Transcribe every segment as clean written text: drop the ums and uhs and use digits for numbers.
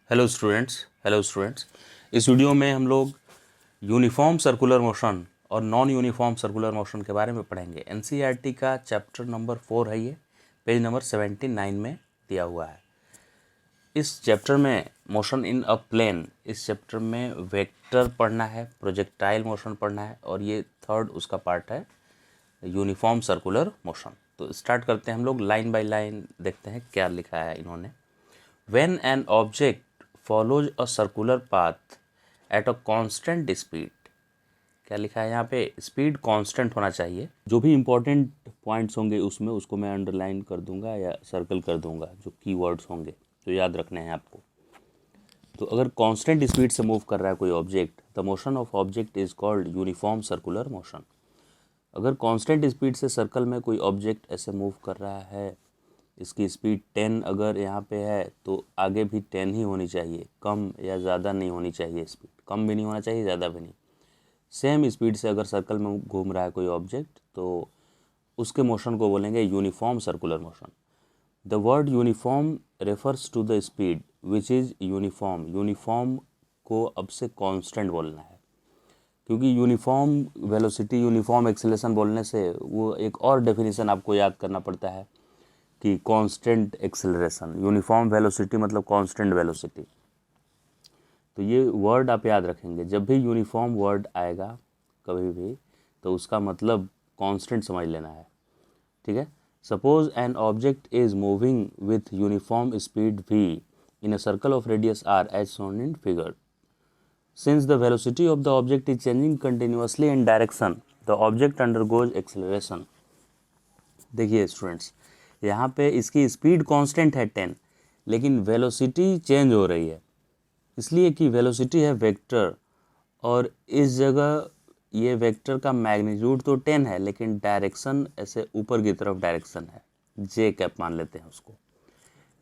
Hello students. इस video में हम लोग यूनिफॉर्म सर्कुलर मोशन और नॉन यूनिफॉर्म सर्कुलर मोशन के बारे में पढ़ेंगे। एनसीईआरटी का चैप्टर नंबर 4 है, ये पेज नंबर 79 में दिया हुआ है। इस चैप्टर में मोशन इन अ प्लेन, इस चैप्टर में वेक्टर पढ़ना है, प्रोजेक्टाइल मोशन पढ़ना है, और ये थर्ड उसका पार्ट है यूनिफॉर्म सर्कुलर मोशन। तो स्टार्ट करते हैं हम लोग, लाइन बाय लाइन देखते हैं क्या लिखा है इन्होंने। When an object follows a circular path at a constant speed, क्या लिखा है यहाँ पे, स्पीड कांस्टेंट होना चाहिए। जो भी इंपॉर्टेंट पॉइंट्स होंगे उसमें उसको मैं अंडरलाइन कर दूंगा या सर्कल कर दूंगा, जो कीवर्ड्स होंगे तो याद रखने हैं आपको। तो अगर कांस्टेंट स्पीड से मूव कर रहा है कोई object, the motion of object is called uniform circular motion. अगर कांस्टेंट स्पीड से सर्कल में कोई ऑब्जेक्ट ऐसे मूव कर रहा है, इसकी स्पीड 10 अगर यहाँ पे है तो आगे भी 10 ही होनी चाहिए, कम या ज़्यादा नहीं होनी चाहिए। स्पीड कम भी नहीं होना चाहिए, ज़्यादा भी नहीं। सेम स्पीड से अगर सर्कल में घूम रहा है कोई ऑब्जेक्ट तो उसके मोशन को बोलेंगे uniform circular motion. The word uniform refers to the speed which is uniform. Uniform को अब से कांस्टेंट बोलना है, क्योंकि यूनिफॉर्म वेलोसिटी, यूनिफॉर्म एक्सेलरेशन बोलने से वो एक और डेफिनेशन आपको याद करना पड़ता है कि कांस्टेंट एक्सेलरेशन। यूनिफॉर्म वेलोसिटी मतलब कांस्टेंट वेलोसिटी। तो ये वर्ड आप याद रखेंगे, जब भी यूनिफॉर्म वर्ड आएगा कभी भी तो उसका मतलब कांस्टेंट समझ लेना है, ठीक है। Suppose an object is moving with uniform speed v in a circle of radius r as shown in figure. Since the velocity of the object is changing continuously in direction, the object undergoes acceleration. देखिए students, यहाँ पे इसकी speed constant है 10, लेकिन velocity change हो रही है, इसलिए कि वेलोसिटी है वेक्टर, और इस जगह ये वेक्टर का मैग्नीट्यूड तो 10 है, लेकिन डायरेक्शन ऐसे ऊपर की तरफ डायरेक्शन है, जे कैप मान लेते हैं उसको।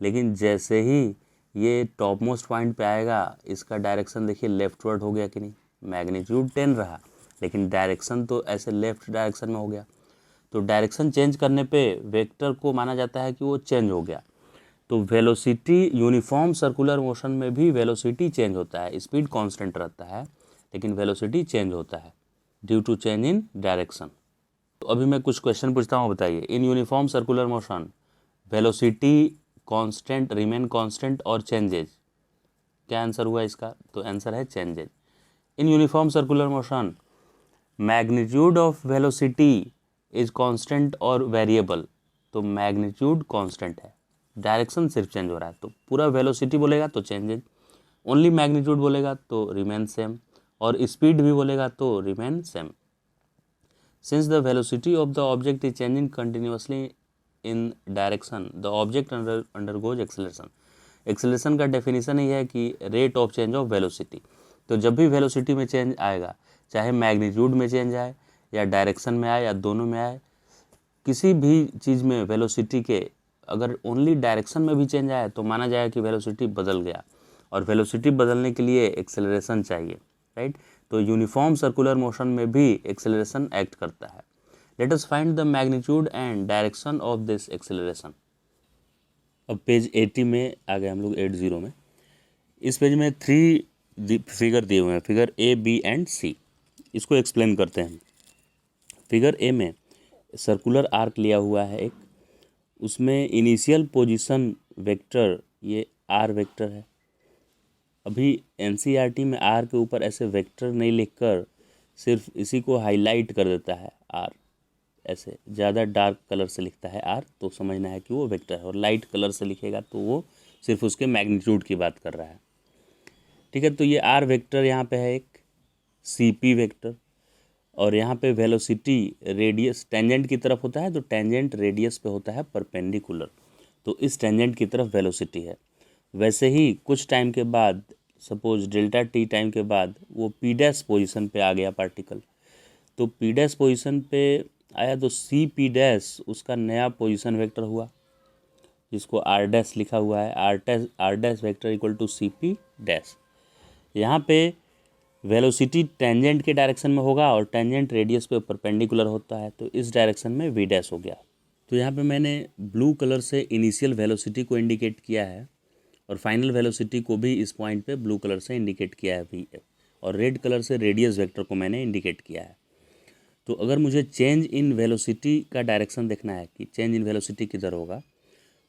लेकिन जैसे ही ये टॉप मोस्ट पॉइंट पे आएगा, इसका डायरेक्शन देखिए लेफ्टवर्ड हो गया कि नहीं। मैग्नीट्यूड 10 रहा लेकिन डायरेक्शन तो ऐसे लेफ्ट डायरेक्शन में हो गया। तो डायरेक्शन चेंज करने पे वेक्टर को माना जाता है कि वो चेंज हो गया। तो वेलोसिटी, यूनिफॉर्म सर्कुलर मोशन में भी वेलोसिटी चेंज होता है, स्पीड कांस्टेंट रहता है लेकिन वेलोसिटी चेंज होता है due to change in direction. तो अभी मैं कुछ क्वेश्चन पूछता हूँ, बताइए। In uniform circular motion velocity constant, remain constant और चेंजेज, क्या आंसर हुआ इसका? तो आंसर है changes. In uniform circular motion magnitude of velocity is constant और वेरिएबल, तो मैग्नीट्यूड कांस्टेंट है, डायरेक्शन सिर्फ चेंज हो रहा है। तो पूरा वेलोसिटी बोलेगा तो चेंजेज, ओनली मैग्नीट्यूड बोलेगा तो रिमेन सेम, और स्पीड भी बोलेगा तो remain same. Since the velocity of the object is changing continuously in direction, the object undergoes acceleration. Acceleration का डेफिनेशन ही है कि rate of change of velocity. तो जब भी वेलोसिटी में चेंज आएगा, चाहे मैग्नीट्यूड में चेंज आए या डायरेक्शन में आए या दोनों में आए, किसी भी चीज़ में वेलोसिटी के अगर ओनली डायरेक्शन में भी चेंज आए तो माना जाए कि वेलोसिटी बदल गया, और वेलोसिटी बदलने के लिए एक्सेलरेशन चाहिए, राइट। तो यूनिफॉर्म सर्कुलर मोशन में भी एक्सेलरेशन एक्ट करता है। Let us find the magnitude and direction of this acceleration. अब पेज 80 में आ गए हम लोग, 80 में। इस पेज में 3 फिगर दिए हुए हैं, फिगर ए, बी एंड सी। इसको एक्सप्लेन करते हैं। फिगर ए में सर्कुलर आर्क लिया हुआ है एक, उसमें इनिशियल पोजीशन वेक्टर ये आर वेक्टर है। अभी एनसीईआरटी में आर के ऊपर ऐसे वेक्टर नहीं लिखकर सिर्फ इसी को हाईलाइट कर देता है, आर ऐसे ज़्यादा डार्क कलर से लिखता है आर, तो समझना है कि वो वेक्टर है, और लाइट कलर से लिखेगा तो वो सिर्फ उसके मैग्नीट्यूड की बात कर रहा है, ठीक है। तो ये आर वेक्टर यहाँ पे है एक, सी पी वेक्टर, और यहाँ पे वेलोसिटी रेडियस टेंजेंट की तरफ होता है, तो टेंजेंट रेडियस पे होता है परपेंडिकुलर, तो इस टेंजेंट की तरफ वेलोसिटी है। वैसे ही कुछ टाइम के बाद, सपोज डेल्टा टी टाइम के बाद, वो पी डैश पोजिशन पे आ गया पार्टिकल, तो पी डैश पोजिशन पे आया तो सी पी डैश उसका नया पोजीशन वेक्टर हुआ, जिसको आर डैश लिखा हुआ है। R dash vector equal to c p dash. यहाँ पे वेलोसिटी टेंजेंट के डायरेक्शन में होगा और टेंजेंट रेडियस पे परपेंडिकुलर होता है, तो इस डायरेक्शन में वी डैश हो गया। तो यहाँ पे मैंने ब्लू कलर से इनिशियल वेलोसिटी को इंडिकेट किया है, और फाइनल वेलोसिटी को भी इस पॉइंट पे ब्लू कलर से इंडिकेट किया है वी, और रेड कलर से रेडियस वेक्टर को मैंने इंडिकेट किया है। तो अगर मुझे चेंज इन वेलोसिटी का डायरेक्शन देखना है कि चेंज इन वेलोसिटी किधर होगा,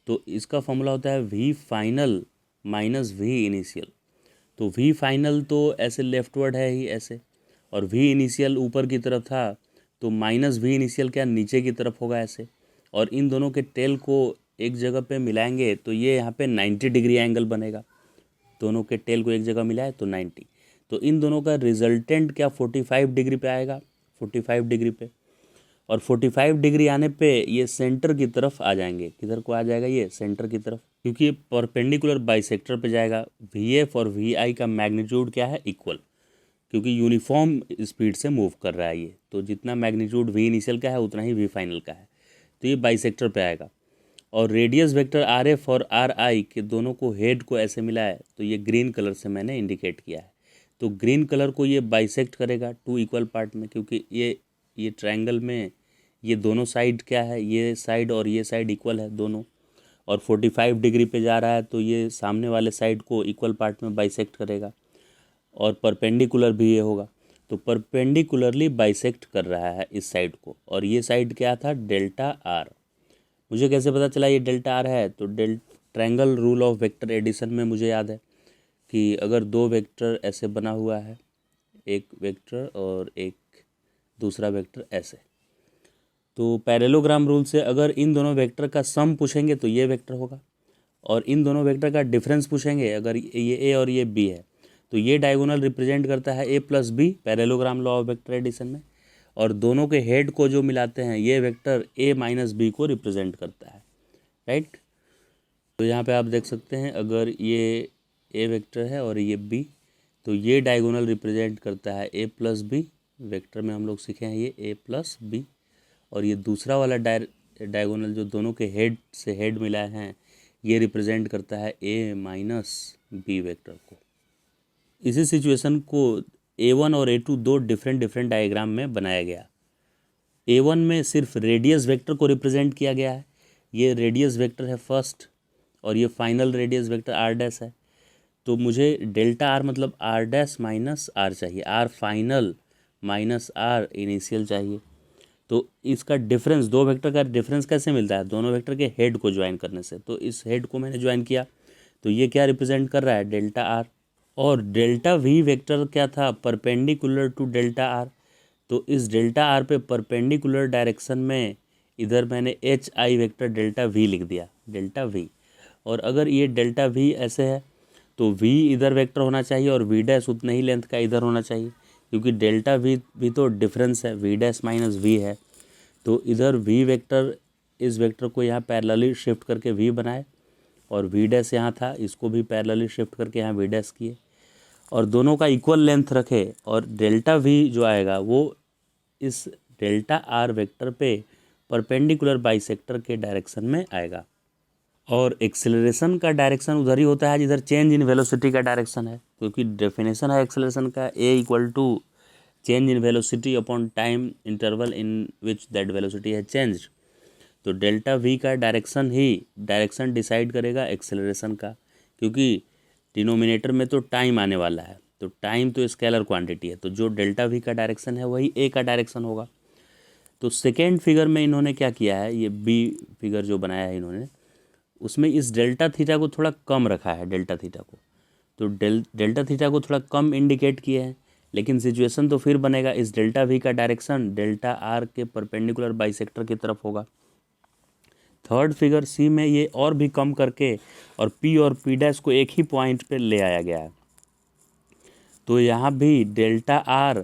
तो इसका फॉर्मूला होता है v final minus v initial. तो वी फाइनल तो ऐसे लेफ्टवर्ड है ही ऐसे, और वी इनिशियल ऊपर की तरफ था, तो माइनस वी इनिशियल क्या नीचे की तरफ होगा ऐसे, और इन दोनों के टेल को एक जगह पे मिलाएंगे तो ये यहाँ पे 90 डिग्री एंगल बनेगा। दोनों के टेल को एक जगह मिलाए तो 90, तो इन दोनों का रिजल्टेंट क्या 45 डिग्री पे आएगा, 45 डिग्री पे, और 45 डिग्री आने पे ये सेंटर की तरफ आ जाएंगे। किधर को आ जाएगा, ये सेंटर की तरफ, क्योंकि ये परपेंडिकुलर बाइसेक्टर पे जाएगा। वी एफ और वी आई का मैग्नीट्यूड क्या है, इक्वल, क्योंकि यूनिफॉर्म स्पीड से मूव कर रहा है ये, तो जितना मैग्नीट्यूड वी इनिशियल का है उतना ही वी फाइनल का है, तो ये बाइसेक्टर पे आएगा। और रेडियस वेक्टर आर एफ और आर आई के दोनों को हेड को ऐसे मिला है, तो ये ग्रीन कलर से मैंने इंडिकेट किया है। तो ग्रीन कलर को ये बाइसेक्ट करेगा टू इक्वल पार्ट में, क्योंकि ये ट्रायंगल में ये दोनों साइड क्या है, ये साइड और ये साइड इक्वल है दोनों, और 45 डिग्री पे जा रहा है, तो ये सामने वाले साइड को इक्वल पार्ट में बाइसेक्ट करेगा, और परपेंडिकुलर भी ये होगा, तो परपेंडिकुलरली बाइसेक्ट कर रहा है इस साइड को। और ये साइड क्या था, डेल्टा आर। मुझे कैसे पता चला ये डेल्टा आर है, तो triangle rule of vector addition में मुझे याद है कि अगर दो वेक्टर ऐसे बना हुआ है, एक वेक्टर और एक दूसरा वेक्टर ऐसे, तो पैरेललोग्राम रूल से अगर इन दोनों वेक्टर का सम पूछेंगे तो ये वेक्टर होगा, और इन दोनों वेक्टर का डिफरेंस पूछेंगे, अगर ये ए और ये बी है, तो ये डायगोनल रिप्रेजेंट करता है A plus B parallelogram law of vector addition में, और दोनों के हेड को जो मिलाते हैं ये वेक्टर ए माइनस बी को रिप्रेजेंट करता है, राइट। तो यहाँ पे आप देख सकते हैं, अगर ये ए वेक्टर है और ये बी, तो ये डायगोनल रिप्रेजेंट करता है ए प्लस बी, वेक्टर में हम लोग सीखे हैं ये ए प्लस बी, और ये दूसरा वाला डायगोनल जो दोनों के हेड से हेड मिलाए हैं, ये रिप्रेजेंट करता है ए माइनस बी वेक्टर को। इसी सिचुएशन को A1 और A2 दो डिफरेंट डायग्राम में बनाया गया। A1 में सिर्फ रेडियस वेक्टर को रिप्रेजेंट किया गया है, ये रेडियस वेक्टर है फर्स्ट, और ये final radius vector r dash है। तो मुझे डेल्टा आर मतलब आर डैश माइनस आर चाहिए, r final minus r initial चाहिए। तो इसका डिफरेंस, दो वेक्टर का डिफरेंस कैसे मिलता है, दोनों वेक्टर के हेड को ज्वाइन करने से। तो इस हेड को मैंने ज्वाइन किया, तो ये क्या रिप्रेजेंट कर रहा है, डेल्टा आर। और डेल्टा वी वेक्टर क्या था, परपेंडिकुलर टू डेल्टा आर। तो इस डेल्टा आर पे परपेंडिकुलर डायरेक्शन में इधर मैंने H I vector delta we लिख दिया, डेल्टा वी। और अगर ये डेल्टा वी ऐसे है, तो वी इधर वेक्टर होना चाहिए और वी डैश उतना ही लेंथ का इधर होना चाहिए, क्योंकि डेल्टा वी भी तो डिफरेंस है, वी डैश माइनस वी है। तो इधर वी वेक्टर, इस वेक्टर को यहाँ पैरेलली शिफ्ट करके वी बनाए, और वी डैश यहाँ था, इसको भी पैरेलली शिफ्ट करके यहाँ वी डैश किए, और दोनों का इक्वल लेंथ रखे, और डेल्टा वी जो आएगा वो इस डेल्टा आर वेक्टर पे परपेंडिकुलर बाइसेक्टर के डायरेक्शन में आएगा। और एक्सेलरेशन का डायरेक्शन उधर ही होता है जिधर चेंज इन वेलोसिटी का डायरेक्शन है, क्योंकि डेफिनेशन है एक्सेलरेशन का a equal to change in velocity upon time interval in which that velocity है चेंज्ड। तो डेल्टा वी का डायरेक्शन डिसाइड करेगा एक्सेलरेशन का, क्योंकि डिनोमिनेटर में तो टाइम आने वाला है, तो टाइम तो स्केलर क्वांटिटी है, तो जो डेल्टा वी का डायरेक्शन है वही ए का डायरेक्शन होगा। तो सेकेंड फिगर में इन्होंने क्या किया है, ये बी फिगर जो बनाया है इन्होंने, उसमें इस डेल्टा थीटा को थोड़ा कम रखा है, डेल्टा थीटा को, तो डेल्टा थीटा को थोड़ा कम इंडिकेट किए हैं, लेकिन सिचुएशन तो फिर बनेगा, इस डेल्टा वी का डायरेक्शन डेल्टा आर के परपेंडिकुलर बाइसेक्टर की तरफ होगा। थर्ड फिगर सी में ये और भी कम करके और पी और पी डैश को एक ही पॉइंट पे ले आया गया है। तो यहाँ भी डेल्टा आर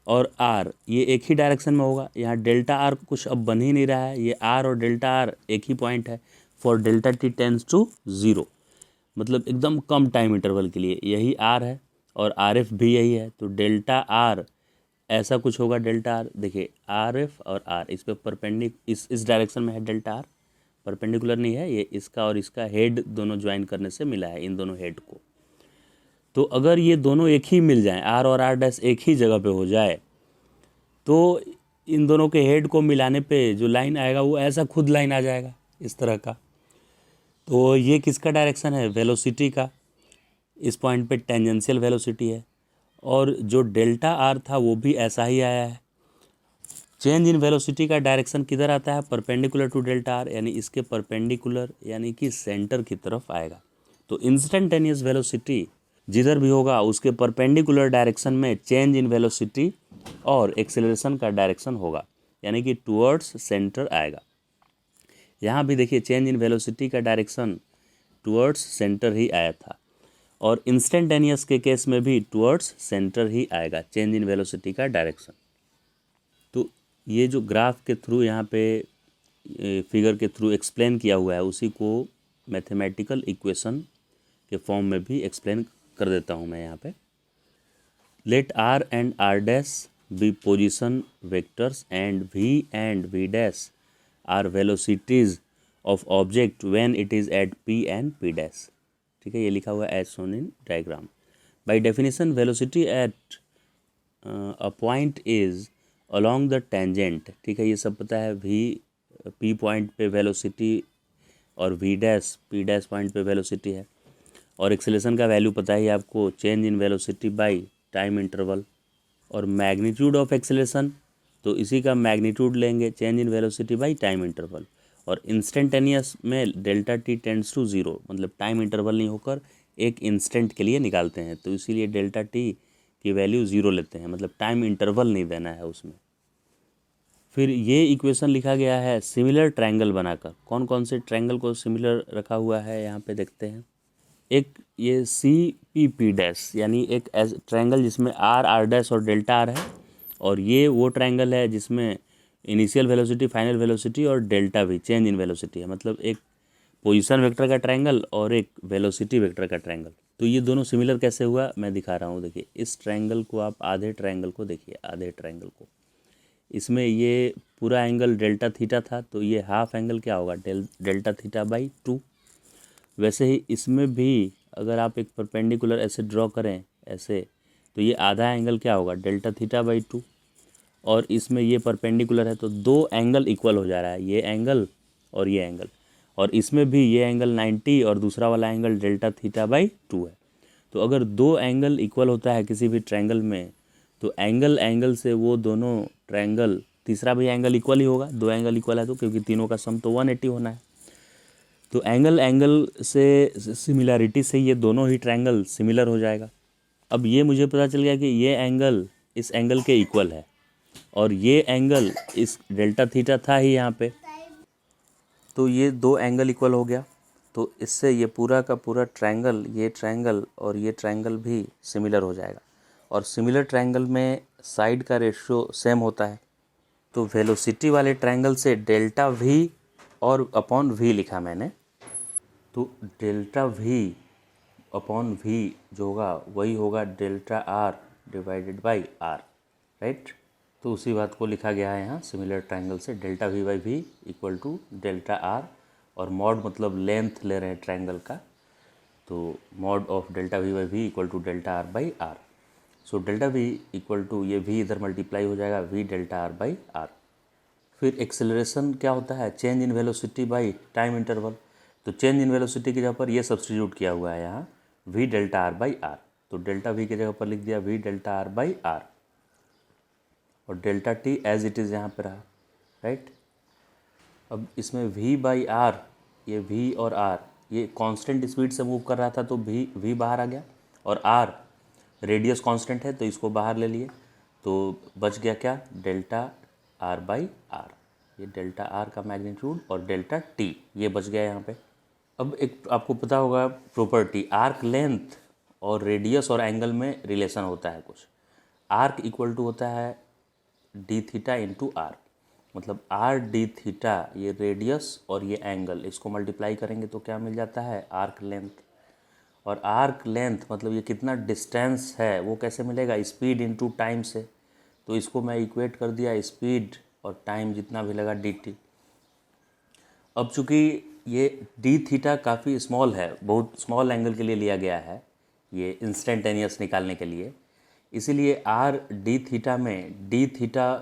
और आर ये एक ही डायरेक्शन में होगा, यहाँ डेल्टा आर कुछ अब बन ही नहीं रहा है, ये आर और डेल्टा आर एक ही पॉइंट है for delta t tends to 0, मतलब एकदम कम टाइम इंटरवल के लिए यही आर है, और आर एफ भी यही है। तो डेल्टा आर ऐसा कुछ होगा, डेल्टा आर देखिए आर एफ और आर इस पे इस डायरेक्शन में है, डेल्टा आर परपेंडिकुलर नहीं है, ये इसका और इसका हेड दोनों ज्वाइन करने से मिला है, इन दोनों हेड को। तो अगर ये दोनों एक ही मिल जाएं, आर और आर डैश एक ही जगह पे हो जाए, तो इन दोनों के हेड को मिलाने पे जो लाइन आएगा वो ऐसा खुद लाइन आ जाएगा इस तरह का। तो ये किसका डायरेक्शन है, वेलोसिटी का। इस पॉइंट पे टेंजेंशियल वेलोसिटी है और जो डेल्टा आर था वो भी ऐसा ही आया है। चेंज इन वेलोसिटी का डायरेक्शन किधर आता है, परपेंडिकुलर टू डेल्टा आर, यानी इसके परपेंडिकुलर यानी कि सेंटर की तरफ आएगा। तो इंस्टेंटेनियस वेलोसिटी जिधर भी होगा उसके परपेंडिकुलर डायरेक्शन में चेंज इन वेलोसिटी और एक्सेलरेशन का डायरेक्शन होगा, यानी कि टुवर्ड्स सेंटर आएगा। यहाँ भी देखिए चेंज इन वेलोसिटी का डायरेक्शन टुवर्ड्स सेंटर ही आया था और इंस्टेंटेनियस के केस में भी टुवर्ड्स सेंटर ही आएगा चेंज इन वेलोसिटी का डायरेक्शन। तो ये जो ग्राफ के थ्रू यहाँ पे फिगर के थ्रू एक्सप्लेन किया हुआ है उसी को मैथमेटिकल इक्वेशन के फॉर्म में भी एक्सप्लेन कर देता हूँ मैं यहाँ पे। Let r and r dash be position vectors and v dash r velocities of object when it is at p and p dash. ठीक है, ये लिखा हुआ है as shown in diagram. By definition velocity at a point is along the tangent. ठीक है, ये सब पता है। वी पी पॉइंट पे वेलोसिटी और v dash p dash point पे वेलोसिटी है और एक्सेलरेशन का वैल्यू पता ही आपको, change in velocity by time interval. और मैग्नीट्यूड ऑफ एक्सेलरेशन तो इसी का मैग्नीट्यूड लेंगे, change in velocity by time interval. और इंस्टेंटेनियस में delta t tends to zero, मतलब टाइम इंटरवल नहीं होकर एक इंस्टेंट के लिए निकालते हैं तो इसीलिए डेल्टा टी की वैल्यू ज़ीरो लेते हैं, मतलब टाइम इंटरवल नहीं देना है उसमें। फिर ये इक्वेशन लिखा गया है सिमिलर ट्रायंगल बनाकर। कौन कौन से ट्रायंगल को सिमिलर रखा हुआ है यहाँ पे देखते हैं। एक ये सी पी पी डैश, यानी एक ट्रायंगल जिसमें आर आर डैश और डेल्टा आर है, और ये वो ट्रायंगल है जिसमें इनिशियल वेलोसिटी, फाइनल वेलोसिटी और डेल्टा भी चेंज इन वेलोसिटी है, मतलब एक पोजीशन वेक्टर का ट्रायंगल और एक वेलोसिटी वेक्टर का ट्रायंगल। तो ये दोनों सिमिलर कैसे हुआ मैं दिखा रहा हूँ। देखिए इस ट्रायंगल को आप आधे ट्रायंगल को देखिए, आधे ट्रायंगल को, इसमें ये पूरा एंगल डेल्टा थीटा था तो ये हाफ एंगल क्या होगा, डेल्टा थीटा बाई 2। वैसे ही इसमें भी अगर आप एक परपेंडिकुलर ऐसे ड्रॉ करें ऐसे तो ये आधा एंगल क्या होगा, डेल्टा थीटा बाई 2। और इसमें ये परपेंडिकुलर है तो दो एंगल इक्वल हो जा रहा है, ये एंगल और ये एंगल। और इसमें भी ये एंगल 90 और दूसरा वाला एंगल डेल्टा थीटा बाई 2 है। तो अगर दो एंगल इक्वल होता है किसी भी ट्रायंगल में तो एंगल से वो दोनों ट्रायंगल, तीसरा भी एंगल इक्वल ही होगा, दो एंगल इक्वल है तो, क्योंकि तीनों का सम तो 180 होना है। तो एंगल से सिमिलैरिटी से ये दोनों ही ट्रायंगल सिमिलर हो जाएगा। अब ये मुझे पता चल गया कि ये एंगल इस एंगल के इक्वल है और ये एंगल इस डेल्टा थीटा था ही यहाँ पे, तो ये दो एंगल इक्वल हो गया। तो इससे ये पूरा का पूरा ट्रायंगल, ये ट्रायंगल और ये ट्रायंगल भी सिमिलर हो जाएगा। और सिमिलर ट्रायंगल में साइड का रेशियो सेम होता है। तो वेलोसिटी वाले ट्रायंगल से डेल्टा वी और अपॉन वी लिखा मैंने, तो डेल्टा वी अपॉन वी जो होगा वही होगा delta r divided by r, right. तो उसी बात को लिखा गया है यहाँ सिमिलर ट्रायंगल से delta v by v equal to delta r, और मॉड मतलब लेंथ ले रहे हैं ट्रायंगल का, तो mod of delta v by v equal to delta are by r. So delta v equal to ये वी इधर मल्टीप्लाई हो जाएगा v delta are by r. फिर एक्सेलरेशन क्या होता है, change in velocity by time interval. तो change in velocity की जगह पर ये सब्सटीट्यूट किया हुआ है यहाँ V delta are by R, तो डेल्टा वी की जगह पर लिख दिया we delta are by R और delta T as it is यहाँ पर रहा, राइट। अब इसमें वी बाई आर, ये वी और आर ये कांस्टेंट स्पीड से मूव कर रहा था तो वी बाहर आ गया, और आर रेडियस कांस्टेंट है तो इसको बाहर ले लिए, तो बच गया क्या, डेल्टा आर बाई आर। ये डेल्टा आर का मैग्नीट्यूड और डेल्टा टी ये बच गया यहाँ पे। अब एक आपको पता होगा प्रॉपर्टी, आर्क लेंथ और रेडियस और एंगल में रिलेशन होता है कुछ। आर्क इक्वल टू होता है डी थीटा इंटू आर, मतलब आर डी थीटा ये रेडियस और ये एंगल, इसको मल्टीप्लाई करेंगे तो क्या मिल जाता है, आर्क लेंथ। और आर्क लेंथ मतलब ये कितना डिस्टेंस है वो कैसे मिलेगा, स्पीड इंटू टाइम से, तो इसको मैं इक्वेट कर दिया स्पीड और टाइम जितना भी लगा डी टी। अब चूँकि ये डी थीटा काफ़ी स्मॉल है, बहुत स्मॉल एंगल के लिए लिया गया है ये इंस्टेंटेनियस निकालने के लिए, इसीलिए आर डी थीटा में डी थीटा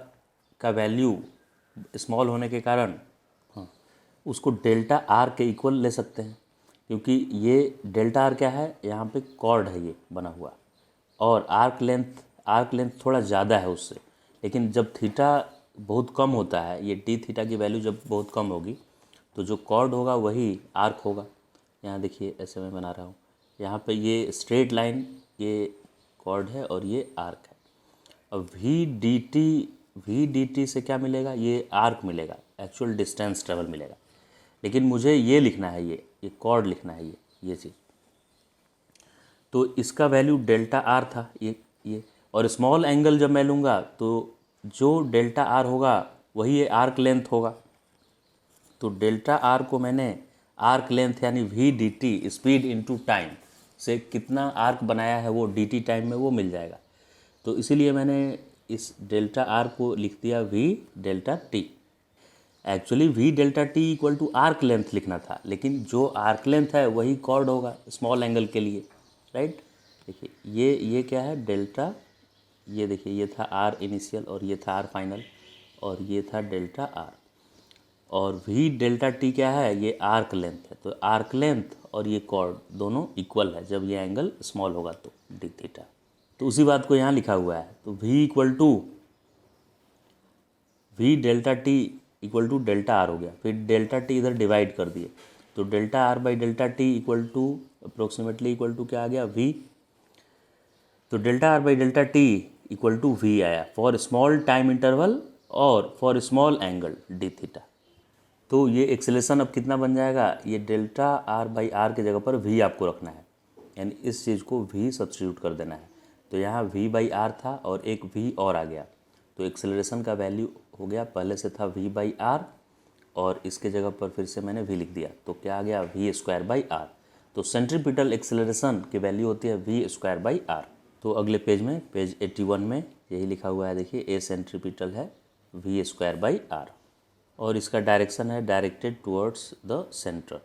का वैल्यू स्मॉल होने के कारण उसको डेल्टा आर के इक्वल ले सकते हैं। क्योंकि ये डेल्टा आर क्या है, यहाँ पे कॉर्ड है ये बना हुआ, और आर्क लेंथ थोड़ा ज़्यादा है उससे। लेकिन जब थीटा बहुत कम होता है, ये डी थीटा की वैल्यू जब बहुत कम होगी, तो जो कॉर्ड होगा वही आर्क होगा। यहाँ देखिए ऐसे मैं बना रहा हूँ, यहाँ पे ये स्ट्रेट लाइन ये कॉर्ड है और ये आर्क है। अब वी डी टी से क्या मिलेगा, ये आर्क मिलेगा, एक्चुअल डिस्टेंस ट्रेवल मिलेगा। लेकिन मुझे ये लिखना है, ये कॉर्ड लिखना है, ये चीज़। तो इसका वैल्यू डेल्टा आर था ये। और स्मॉल एंगल जब मैं लूँगा तो जो डेल्टा आर होगा वही ये आर्क लेंथ होगा। तो डेल्टा आर को मैंने आर्क लेंथ यानी v d t speed into time से कितना आर्क बनाया है वो डी टी टाइम में वो मिल जाएगा। तो इसीलिए मैंने इस डेल्टा आर को लिख दिया we delta t. Actually v delta t equal to arc length लिखना था, लेकिन जो आर्क लेंथ है वही कॉर्ड होगा स्मॉल एंगल के लिए, राइट। देखिए ये क्या है डेल्टा, ये देखिए ये था आर इनिशियल और ये था आर फाइनल और ये था डेल्टा आर। और वी डेल्टा टी क्या है, ये आर्क लेंथ है। तो आर्क लेंथ और ये कॉर्ड दोनों इक्वल है जब ये एंगल स्मॉल होगा तो डी थीटा। तो उसी बात को यहाँ लिखा हुआ है। तो v equal to v delta t equal to delta r हो गया। फिर डेल्टा टी इधर डिवाइड कर दिए, तो delta are by delta t equal to approximately equal to क्या आ गया, वी। तो delta are by delta t equal to v आया फॉर स्मॉल टाइम इंटरवल और for small angle d theta. तो ये एक्सेलेरेशन अब कितना बन जाएगा, ये डेल्टा आर बाई आर की जगह पर वी आपको रखना है, यानी इस चीज़ को वी सब्स्टिट्यूट कर देना है। तो यहाँ वी बाई आर था और एक वी और आ गया, तो एक्सेलरेशन का वैल्यू हो गया, पहले से था वी बाई आर और इसके जगह पर फिर से मैंने वी लिख दिया, तो क्या आ गया वी स्क्वायर बाई आर। तो सेंट्रीपिटल एक्सेलरेशन की वैल्यू होती है वी स्क्वायर बाई आर। तो अगले पेज में पेज 81 में यही लिखा हुआ है, देखिए ए सेंट्रीपिटल है वी स्क्वायर बाई आर और इसका डायरेक्शन है डायरेक्टेड टुवर्ड्स द सेंटर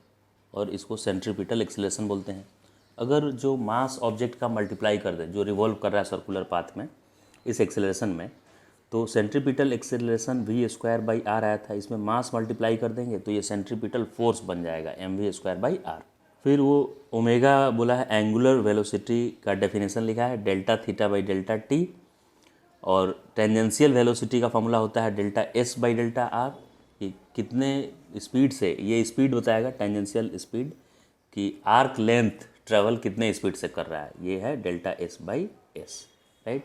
और इसको सेंट्रीपिटल एक्सेलरेशन बोलते हैं। अगर जो मास ऑब्जेक्ट का मल्टीप्लाई कर दे, जो रिवॉल्व कर रहा है सर्कुलर पाथ में इस एक्सेलरेशन में, तो centripetal acceleration v square by r आया था, इसमें मास मल्टीप्लाई कर देंगे तो ये सेंट्रीपिटल फोर्स बन जाएगा m v square by r. फिर वो ओमेगा बोला है, एंगुलर वेलोसिटी का डेफिनेशन लिखा है delta theta by delta T, और टेंजेंशियल वेलोसिटी का फॉर्मूला होता है delta S by delta R, कि कितने स्पीड से, ये स्पीड बताएगा टेंजेंशियल स्पीड कि आर्क लेंथ ट्रेवल कितने स्पीड से कर रहा है, ये है delta S by S, right.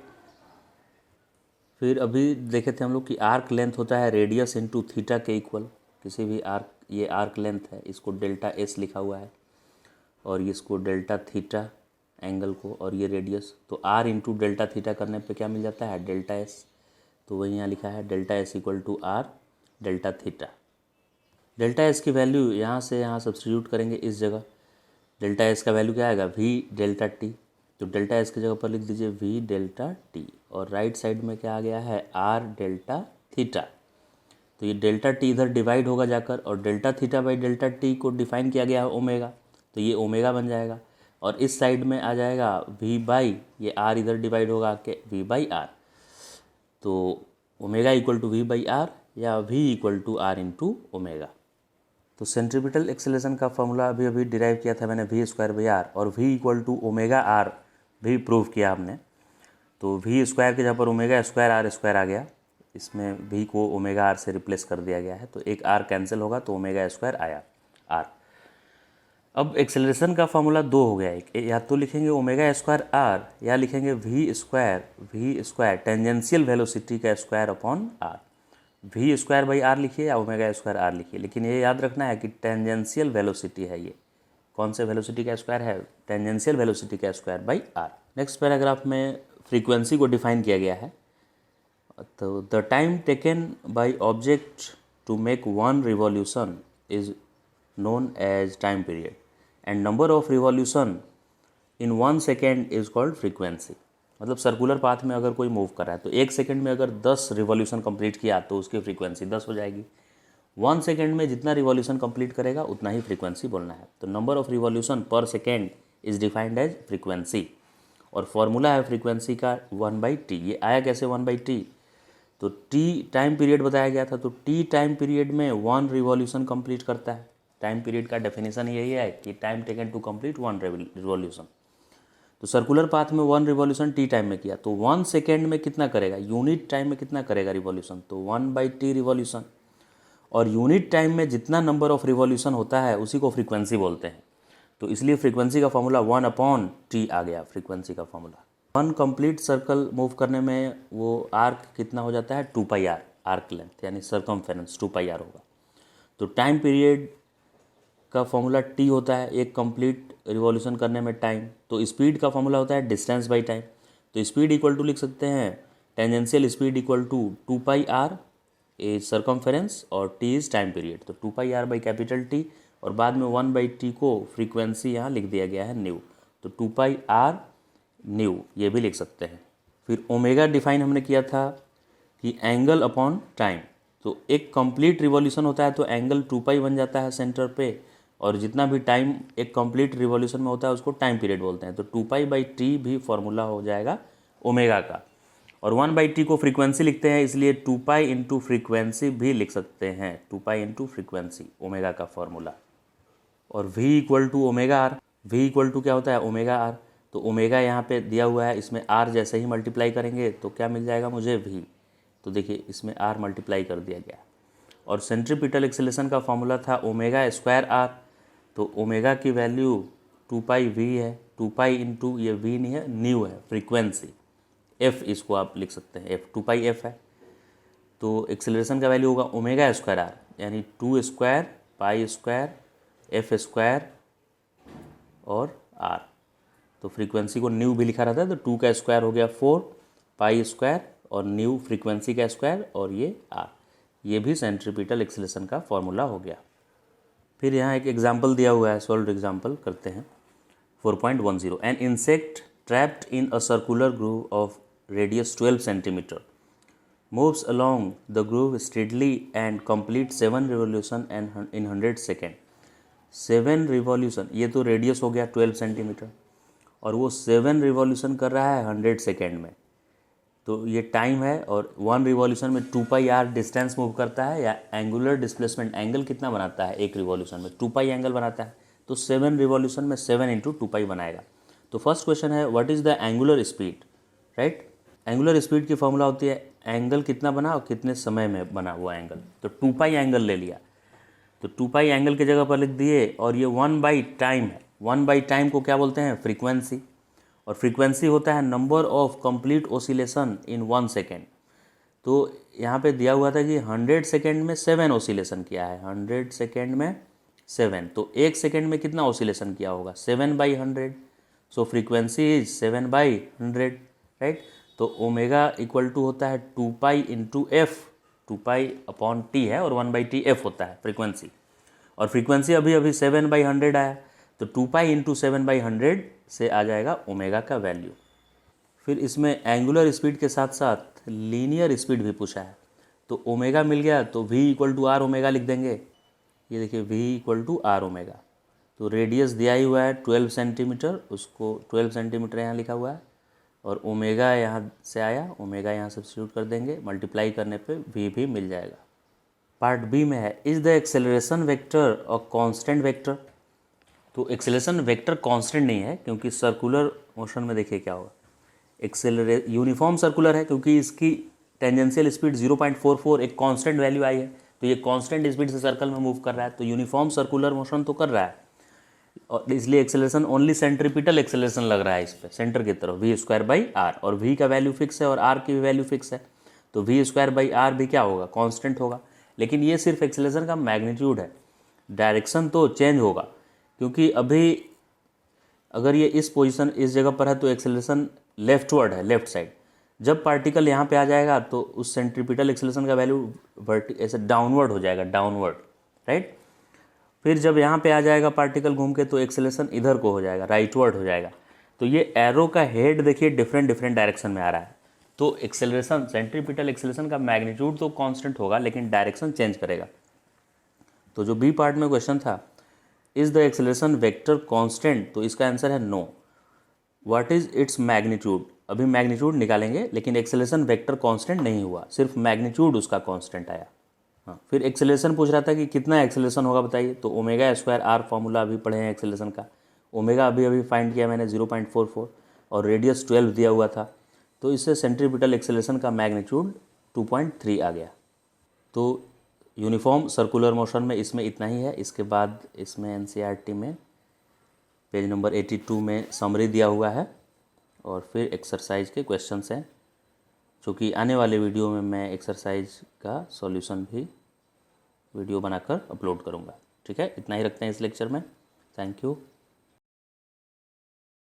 फिर अभी देखे थे हम लोग कि आर्क लेंथ होता है रेडियस इनटू थीटा के इक्वल। किसी भी आर्क, ये आर्क लेंथ है, इसको डेल्टा एस लिखा हुआ है और इसको डेल्टा थीटा एंगल को, और ये रेडियस, तो आर इंटू डेल्टा थीटा करने पे क्या मिल जाता है डेल्टा एस। तो वही यहाँ लिखा है delta s equal to r delta theta. Delta s की वैल्यू यहाँ से यहाँ सब्स्टिट्यूट करेंगे इस जगह, डेल्टा एस का वैल्यू क्या आएगा वी डेल्टा टी, तो डेल्टा एस की जगह पर लिख दीजिए वी डेल्टा टी, और राइट साइड में क्या आ गया है आर डेल्टा थीटा। तो ये डेल्टा टी इधर डिवाइड होगा जाकर, और delta theta by delta T को डिफाइन किया गया है ओमेगा, तो ये ओमेगा बन जाएगा, और इस साइड में आ जाएगा वी बाई, ये आर इधर डिवाइड होगा के वी बाई आर, तो omega equal to V by R या V equal to R into omega. तो सेंट्रीपिटल एक्सेलरेशन का फॉर्मूला अभी अभी डिराइव किया था मैंने वी स्क्वायर बाई आर, और V equal to omega R भी प्रूव किया हमने। तो वी स्क्वायर के जहाँ पर ओमेगा स्क्वायर आर स्क्वायर आ गया, इसमें वी को ओमेगा आर से रिप्लेस कर दिया गया है, तो एक आर कैंसिल होगा तो ओमेगा स्क्वायर आया आर। अब एक्सेलरेशन का फॉर्मूला दो हो गया, एक या तो लिखेंगे ओमेगा स्क्वायर आर या लिखेंगे वी स्क्वायर टेंजेंशियल वेलोसिटी का square upon r. V square by r लिखिए या ओमेगा स्क्वायर आर लिखिए, लेकिन ये याद रखना है कि टेंजेंशियल वेलोसिटी है, ये कौन से वेलोसिटी का स्क्वायर है, टेंजेंशियल वेलोसिटी का square by r. Next paragraph में फ्रीक्वेंसी को डिफाइन किया गया है। तो the time taken by object to make one revolution is known as time period and number of revolution in 1 second is called frequency। मतलब circular path में अगर कोई मूव कर रहा है तो 1 सेकेंड में अगर 10 रिवॉल्यूशन कंप्लीट किया तो उसकी फ्रीक्वेंसी 10 हो जाएगी। 1 सेकेंड में जितना रिवॉल्यूशन कंप्लीट करेगा उतना ही फ्रीक्वेंसी बोलना है। तो number of revolution per second is defined as frequency, और फॉर्मूला है फ्रीक्वेंसी का 1/t। ये आया कैसे 1/t, तो t टाइम पीरियड बताया गया था, तो t टाइम पीरियड में 1 रिवॉल्यूशन कंप्लीट करता है, टाइम पीरियड का डेफिनेशन यही है कि time taken to complete one revolution. तो सर्कुलर पाथ में 1 रिवॉल्यूशन टी टाइम में किया तो 1 सेकेंड में कितना करेगा, यूनिट टाइम में कितना करेगा रिवॉल्यूशन, तो 1/t रिवॉल्यूशन। और यूनिट टाइम में जितना नंबर ऑफ रिवॉल्यूशन होता है उसी को फ्रीक्वेंसी बोलते हैं। तो इसलिए फ्रीक्वेंसी का फॉर्मूला 1/t आ गया, फ्रीक्वेंसी का फॉर्मूला। 1 कंप्लीट सर्कल मूव करने में वो आर्क कितना हो जाता है, 2πr, आर्क लेंथ यानी सर्कमफेरेंस 2πr होगा। तो टाइम पीरियड का फॉर्मूला टी होता है एक कंप्लीट रिवॉल्यूशन करने में टाइम। तो स्पीड का फॉर्मूला होता है डिस्टेंस बाई टाइम। तो स्पीड इक्वल टू लिख सकते हैं tangential speed equal to 2πr is circumference और टी इज़ टाइम पीरियड। तो 2πr बाई कैपिटल टी और बाद में 1/t को फ्रीक्वेंसी यहाँ लिख दिया गया है न्यू। तो 2πr न्यू ये भी लिख सकते हैं। फिर ओमेगा डिफाइन हमने किया था कि एंगल अपॉन टाइम। तो एक कंप्लीट रिवॉल्यूशन होता है तो एंगल 2π बन जाता है सेंटर पे, और जितना भी टाइम एक कंप्लीट रिवॉल्यूशन में होता है उसको टाइम पीरियड बोलते हैं। तो 2π/t भी फॉर्मूला हो जाएगा ओमेगा का। और 1/t को फ्रीक्वेंसी लिखते हैं इसलिए 2π इंटू फ्रीक्वेंसी भी लिख सकते हैं, 2π इंटू फ्रीक्वेंसी ओमेगा का फॉर्मूला। और v equal to omega r, v equal to क्या होता है ओमेगा आर। तो ओमेगा यहाँ पे दिया हुआ है, इसमें r जैसे ही मल्टीप्लाई करेंगे तो क्या मिल जाएगा मुझे v। तो देखिए इसमें r मल्टीप्लाई कर दिया गया। और सेंट्रीपिटल एक्सेलेरेशन का फॉर्मूला था ओमेगा स्क्वायर r। तो ओमेगा की वैल्यू 2πv है, 2π इंटू ये v नहीं है न्यू है फ्रीक्वेंसी, f इसको आप लिख सकते हैं f, 2πf है। तो एक्सेलरेशन का वैल्यू होगा ओमेगा स्क्वायर आर यानी 2 square pi square F square और r। तो फ्रीक्वेंसी को न्यू भी लिखा रहता है तो 2 का स्क्वायर हो गया 4 पाई स्क्वायर और न्यू फ्रीक्वेंसी का स्क्वायर और ये r। ये भी सेंट्रीपिटल एक्सेलरेशन का फॉर्मूला हो गया। फिर यहाँ एक एग्जाम्पल दिया हुआ है, सॉल्व एग्जाम्पल करते हैं। 4.10 an insect trapped in a circular groove of radius 12 centimetre moves along the groove steadily and complete 7 revolution and in 100 second. 7 revolution, ये तो रेडियस हो गया 12 सेंटीमीटर और वो 7 रिवॉल्यूशन कर रहा है 100 सेकेंड में। तो ये टाइम है और 1 रिवॉल्यूशन में 2πr डिस्टेंस मूव करता है या एंगुलर डिस्प्लेसमेंट एंगल कितना बनाता है एक रिवॉल्यूशन में 2π एंगल बनाता है। तो 7 रिवॉल्यूशन में 7 इंटू 2π बनाएगा। तो फर्स्ट क्वेश्चन है what is the angular speed, right. Angular speed की फॉर्मूला होती है एंगल कितना बना और कितने समय में बना वो एंगल। तो 2π एंगल ले लिया तो 2π एंगल की जगह पर लिख दिए और ये 1/टाइम है। 1/टाइम को क्या बोलते हैं फ्रीक्वेंसी, और फ्रीक्वेंसी होता है number of complete oscillation in 1 second. तो यहाँ पे दिया हुआ था कि 100 सेकेंड में 7 ओसिलेशन किया है, 100 सेकेंड में 7। तो 1 सेकेंड में कितना ओसिलेशन किया होगा 7/100। सो फ्रीक्वेंसी इज 7/100, राइट। तो ओमेगा इक्वल टू होता है 2π इंटू एफ, 2π अपॉन टी है और 1/t एफ होता है फ्रीक्वेंसी। और फ्रीक्वेंसी अभी अभी 7/100 आया तो 2π इंटू 7/100 से आ जाएगा ओमेगा का वैल्यू। फिर इसमें एंगुलर स्पीड के साथ साथ लीनियर स्पीड भी पूछा है। तो ओमेगा मिल गया तो v equal to r omega लिख देंगे। ये देखिए v equal to r omega. तो रेडियस दिया ही हुआ है 12 सेंटीमीटर, उसको 12 सेंटीमीटर यहाँ लिखा हुआ है और ओमेगा यहाँ से आया, ओमेगा यहाँ सब्स्टिट्यूट कर देंगे, मल्टीप्लाई करने पे v भी मिल जाएगा। पार्ट बी में है is the acceleration vector a constant vector. तो एक्सेलरेशन वेक्टर कांस्टेंट नहीं है क्योंकि सर्कुलर मोशन में देखिए क्या होगा, यूनिफॉर्म सर्कुलर है क्योंकि इसकी टेंजेंशियल स्पीड 0.44 एक कांस्टेंट वैल्यू आई है। तो ये कांस्टेंट स्पीड से सर्कल में मूव कर रहा है तो यूनिफॉर्म सर्कुलर मोशन तो कर रहा है और इसलिए एक्सेलरेशन ओनली सेंट्रीपिटल एक्सेलरेशन लग रहा है इस पर सेंटर की तरफ v²/r। और v का वैल्यू फिक्स है और r की भी वैल्यू फिक्स है तो v²/r भी क्या होगा कांस्टेंट होगा। लेकिन ये सिर्फ एक्सेलरेशन का मैग्नीट्यूड है, डायरेक्शन तो चेंज होगा क्योंकि अभी अगर ये इस पोजीशन इस जगह पर है तो एक्सेलरेशन लेफ्टवर्ड है, लेफ्ट साइड। जब पार्टिकल यहाँ पे आ जाएगा तो उस सेंट्रीपिटल एक्सेलरेशन का वैल्यू ऐसे डाउनवर्ड हो जाएगा, डाउनवर्ड, राइट। फिर जब यहाँ पे आ जाएगा पार्टिकल घूम के तो एक्सेलरेशन इधर को हो जाएगा, राइटवर्ड हो जाएगा। तो ये एरो का हेड देखिए डिफरेंट डायरेक्शन में आ रहा है। तो एक्सेलरेशन सेंट्रीपिटल एक्सेलरेशन का मैग्नीट्यूड तो कांस्टेंट होगा लेकिन डायरेक्शन चेंज करेगा। तो जो बी पार्ट में क्वेश्चन था is the acceleration vector constant, तो इसका आंसर है no. What is its magnitude, अभी मैग्नीट्यूड निकालेंगे लेकिन एक्सेलरेशन वेक्टर कांस्टेंट नहीं हुआ, सिर्फ मैग्नीट्यूड उसका कांस्टेंट आया। हाँ, फिर एक्सेलेरेशन पूछ रहा था कि कितना एक्सेलेरेशन होगा बताइए। तो ओमेगा स्क्वायर आर फार्मूला अभी पढ़े हैं एक्सेलेरेशन का। ओमेगा अभी अभी फाइंड किया मैंने 0.44 और रेडियस 12 दिया हुआ था, तो इससे सेंट्रीपिटल एक्सेलेरेशन का मैग्नीट्यूड 2.3 आ गया। तो यूनिफॉर्म सर्कुलर मोशन में इसमें इतना ही है। इसके बाद इसमें एनसीईआरटी में पेज नंबर 82 में समरी दिया हुआ है और फिर एक्सरसाइज के क्वेश्चंस हैं, जो कि आने वाले वीडियो में मैं एक्सरसाइज का सॉल्यूशन भी वीडियो बनाकर अपलोड करूँगा। ठीक है, इतना ही रखते हैं इस लेक्चर में। Thank you.